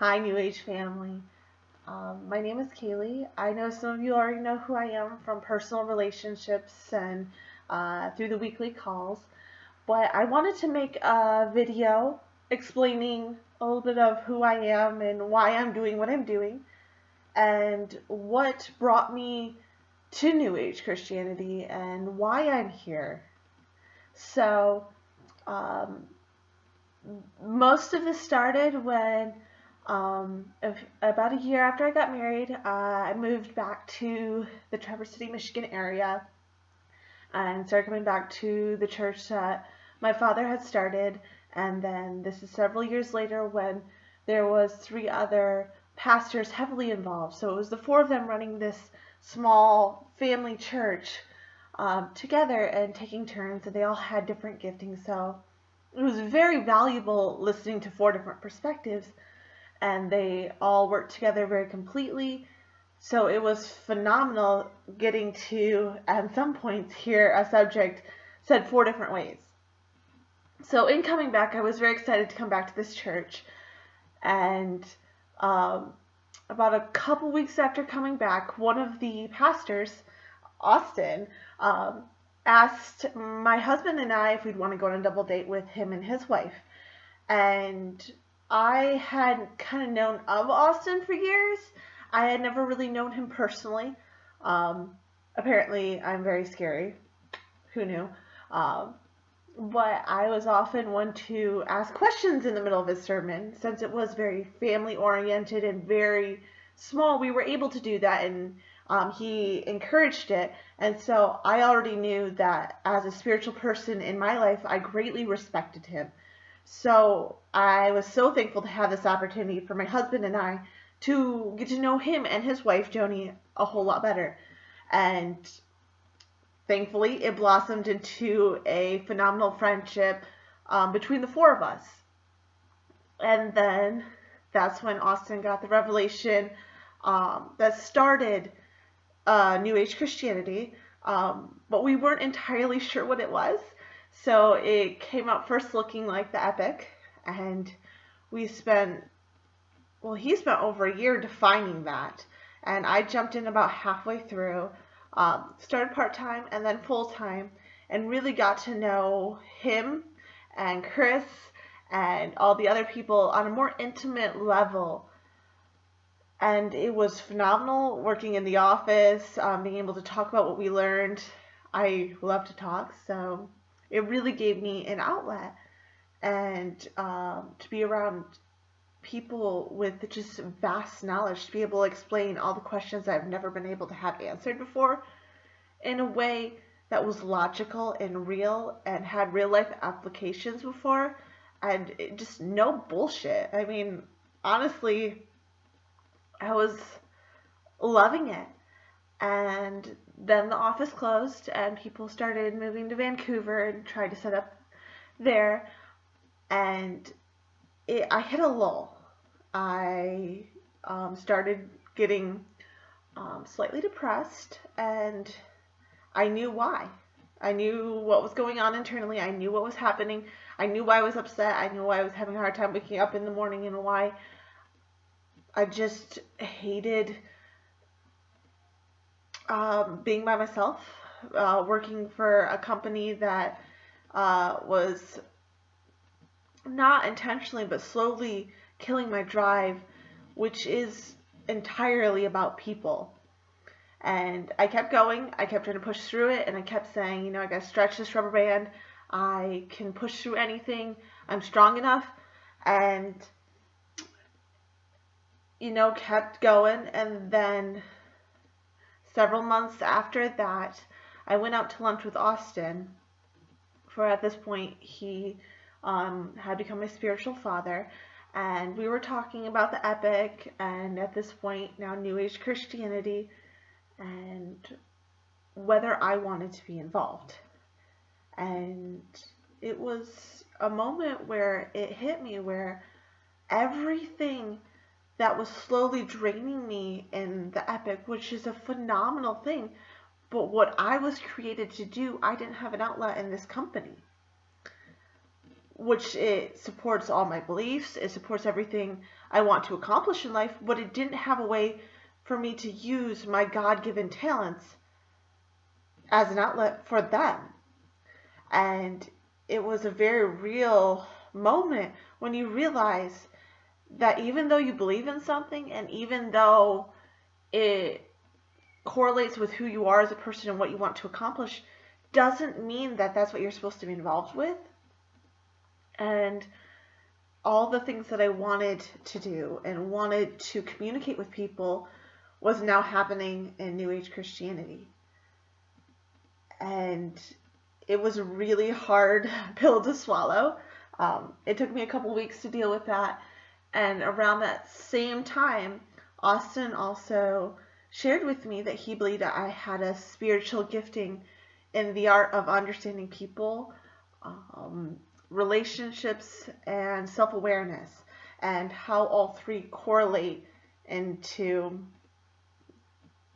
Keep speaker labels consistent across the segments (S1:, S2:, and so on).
S1: Hi, New Age family. My name is Kaylee. I know some of you already know who I am from personal relationships and through the weekly calls, but I wanted to make a video explaining a little bit of who I am and why I'm doing what I'm doing and what brought me to New Age Christianity and why I'm here. So, um, most of this started when about a year after I got married, I moved back to the Traverse City, Michigan area and started coming back to the church that my father had started. And then this is several years later when there was 3 other pastors heavily involved. So it was the 4 of them running this small family church together and taking turns, and they all had different giftings. So it was very valuable listening to 4 different perspectives, and they all worked together very completely. So it was phenomenal getting to, at some points, hear a subject said 4 different ways. So in coming back, I was very excited to come back to this church. And about a couple weeks after coming back, one of the pastors, Austin, asked my husband and I if we'd want to go on a double date with him and his wife. And I had kind of known of Austin for years. I had never really known him personally. Apparently, I'm very scary. Who knew? But I was often one to ask questions in the middle of his sermon. Since it was very family-oriented and very small, we were able to do that, and he encouraged it. And so I already knew that as a spiritual person in my life, I greatly respected him. So I was so thankful to have this opportunity for my husband and I to get to know him and his wife, Joni, a whole lot better. And thankfully, it blossomed into a phenomenal friendship between the 4 of us. And then that's when Austin got the revelation that started New Age Christianity, but we weren't entirely sure what it was. So it came out first looking like the Epic, and he spent over a year defining that, and I jumped in about halfway through, started part-time and then full-time, and really got to know him and Chris and all the other people on a more intimate level. And it was phenomenal working in the office, being able to talk about what we learned. I love to talk, so it really gave me an outlet. And to be around people with just vast knowledge, to be able to explain all the questions I've never been able to have answered before in a way that was logical and real and had real life applications before, and just no bullshit. I mean, honestly, I was loving it. And then the office closed and people started moving to Vancouver and tried to set up there. And I hit a lull. I started getting slightly depressed, and I knew why. I knew what was going on internally. I knew what was happening. I knew why I was upset. I knew why I was having a hard time waking up in the morning, and why I just hated being by myself, working for a company that was not intentionally but slowly killing my drive, which is entirely about people. And I kept going, I kept trying to push through it, and I kept saying, you know, I gotta stretch this rubber band, I can push through anything, I'm strong enough, and you know, kept going. And then several months after that, I went out to lunch with Austin, for at this point he had become my spiritual father, and we were talking about the Epic, and at this point now New Age Christianity, and whether I wanted to be involved. And it was a moment where it hit me, where everything that was slowly draining me in the Epic, which is a phenomenal thing, but what I was created to do, I didn't have an outlet in this company. which it supports all my beliefs. It supports everything I want to accomplish in life, but it didn't have a way for me to use my God-given talents as an outlet for them. And it was a very real moment when you realize that even though you believe in something, and even though it correlates with who you are as a person and what you want to accomplish, doesn't mean that that's what you're supposed to be involved with. And all the things that I wanted to do and wanted to communicate with people was now happening in New Age Christianity. And it was a really hard pill to swallow. It took me a couple weeks to deal with that. And around that same time, Austin also shared with me that he believed that I had a spiritual gifting in the art of understanding people, relationships, and self-awareness, and how all three correlate into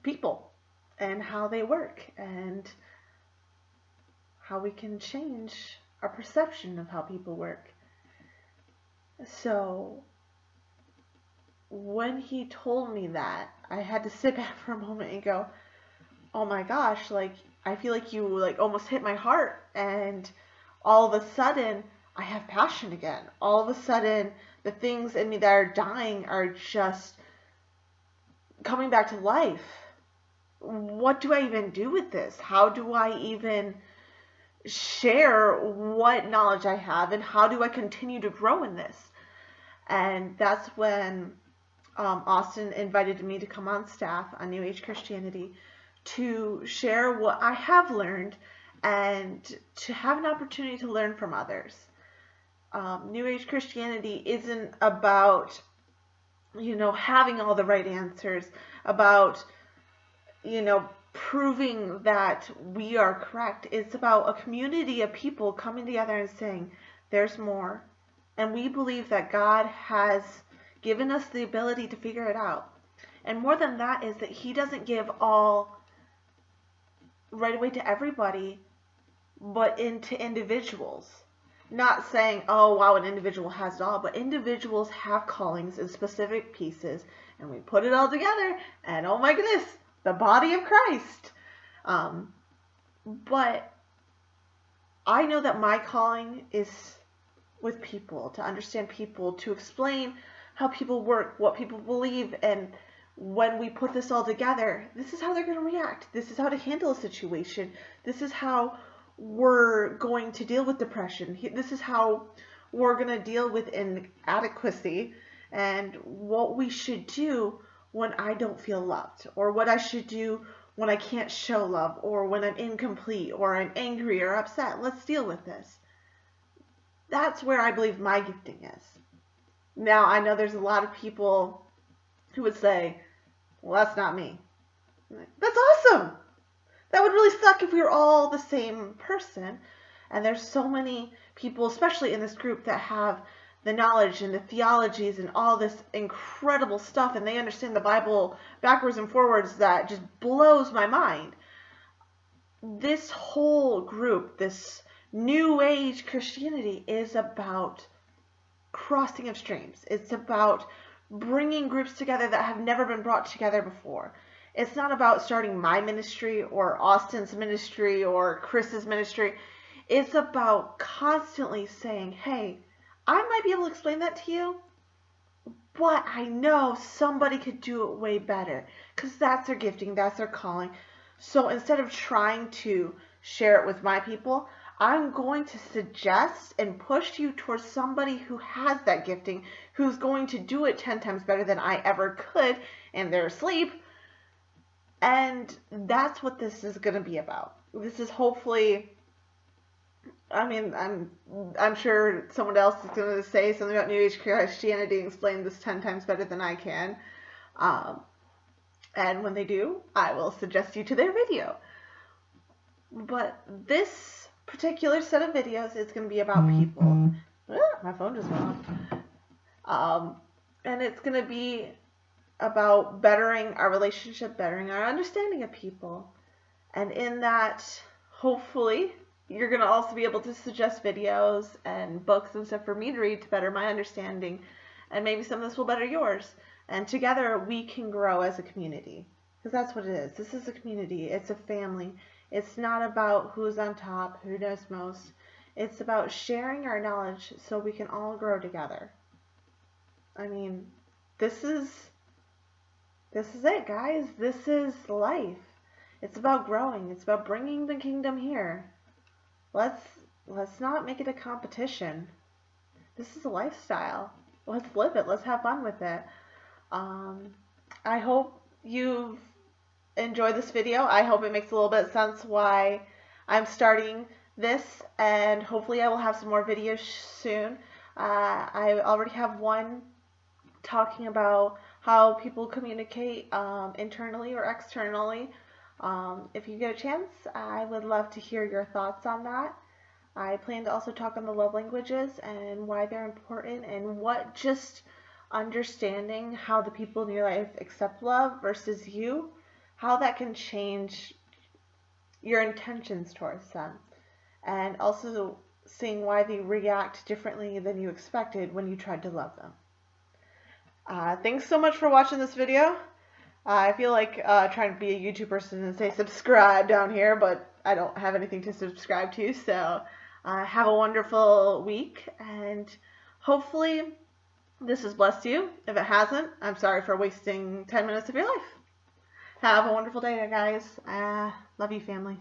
S1: people and how they work and how we can change our perception of how people work. So when he told me that, I had to sit back for a moment and go, oh my gosh, like, I feel like you like almost hit my heart, and all of a sudden I have passion again. All of a sudden the things in me that are dying are just coming back to life. What do I even do with this? How do I even share what knowledge I have, and how do I continue to grow in this? And that's when Austin invited me to come on staff on New Age Christianity to share what I have learned and to have an opportunity to learn from others. New Age Christianity isn't about, having all the right answers, about, proving that we are correct. It's about a community of people coming together and saying, there's more. And we believe that God has given us the ability to figure it out. And more than that is that he doesn't give all right away to everybody, but into individuals. Not saying, oh, wow, an individual has it all, but individuals have callings in specific pieces, and we put it all together, and oh my goodness, the body of Christ. But I know that my calling is with people, to understand people, to explain how people work, what people believe, and when we put this all together, this is how they're going to react. This is how to handle a situation. This is how we're going to deal with depression. This is how we're going to deal with inadequacy, and what we should do when I don't feel loved, or what I should do when I can't show love, or when I'm incomplete, or I'm angry or upset. Let's deal with this. That's where I believe my gifting is. Now, I know there's a lot of people who would say, well, that's not me. That's awesome. That would really suck if we were all the same person. And there's so many people, especially in this group, that have the knowledge and the theologies and all this incredible stuff, and they understand the Bible backwards and forwards, that just blows my mind. This whole group, this New Age Christianity, is about crossing of streams. It's about bringing groups together that have never been brought together before. It's not about starting my ministry or Austin's ministry or Chris's ministry. It's about constantly saying, hey, I might be able to explain that to you, but I know somebody could do it way better, because that's their gifting, that's their calling. So instead of trying to share it with my people, I'm going to suggest and push you towards somebody who has that gifting, who's going to do it 10 times better than I ever could in their sleep. And that's what this is going to be about. This is hopefully, I mean, I'm sure someone else is going to say something about New Age Christianity and explain this 10 times better than I can. And when they do, I will suggest you to their video. But this particular set of videos is going to be about people. My phone just went off. And it's going to be about bettering our relationship, bettering our understanding of people. And in that, hopefully, you're going to also be able to suggest videos and books and stuff for me to read to better my understanding, and maybe some of this will better yours. And together we can grow as a community, because that's what it is. This is a community. It's a family. It's not about who's on top, who knows most. It's about sharing our knowledge so we can all grow together. I mean, this is it, guys. This is life. It's about growing. It's about bringing the kingdom here. Let's not make it a competition. This is a lifestyle. Let's live it. Let's have fun with it. I hope you've enjoyed this video. I hope it makes a little bit of sense why I'm starting this, and hopefully I will have some more videos soon. I already have one talking about how people communicate internally or externally. If you get a chance, I would love to hear your thoughts on that. I plan to also talk on the love languages and why they're important, and what just understanding how the people in your life accept love versus you, how that can change your intentions towards them, and also seeing why they react differently than you expected when you tried to love them. Thanks so much for watching this video. I feel like trying to be a YouTube person and say subscribe down here, but I don't have anything to subscribe to, so have a wonderful week, and hopefully this has blessed you. If it hasn't, I'm sorry for wasting 10 minutes of your life. Have a wonderful day, guys. Love you, family.